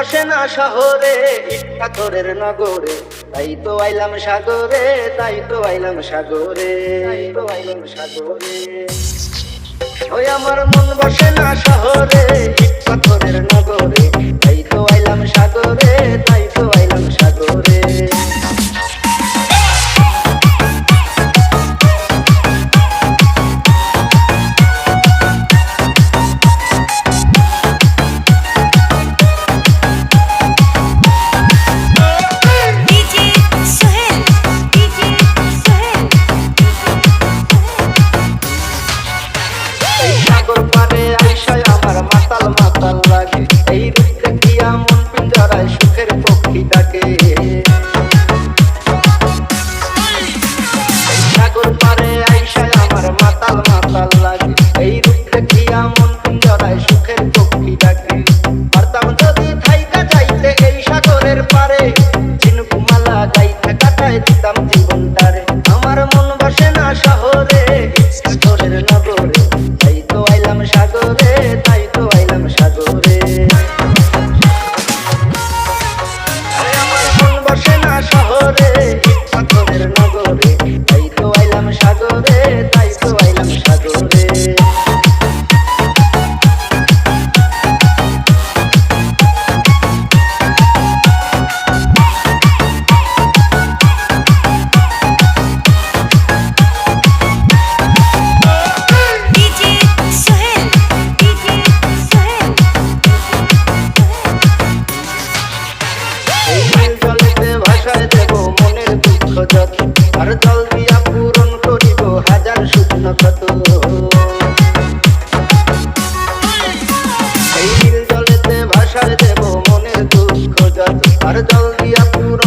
বসে না শহরে, ইট পাথরের নগরে, তাই তো আইলাম সাগরে, তাই তো আইলাম সাগরে, তাই তো আইলাম সাগরে। ওই আমার মন বসে না শহরে, ইট পাথরের নগরে, তাই তো আইলাম সাগরে, তাই তো আইলাম সাগরে। সাগর পারে আইসায় আমার মাতাল মাতাল লাগে, এই রূপ দেখিয়া মন পিঞ্জরায় সুখের পক্ষী ডাকে। সাগর পারে আইসায় আমার মাতাল মাতাল লাগে, এই রূপ দেখিয়া মন পিঞ্জরায় সুখের পক্ষী ডাকে। পারতাম যদি থাইকা যাইতে এই সাগরের পারে, ঝিনুকমালা গাইতে কাটায় দিতাম জীবনটারে। আমার মন বসে না শহরে, সাগরের নগরে, তাই তো আইলাম সাগরে, তাই তো আইলাম সাগরে। আমার মন বসে না শহরে, পাথরের নগরে, তাই তো আইলাম সাগরে, তাই তো আইলাম সাগরে। আর জল দিয়া পূরণ করিব হাজার শুকনো ক্ষত। এই নীল জলেতে ভাষায় দেব মনের দুঃখ যত, আর জল দিয়া পূরণ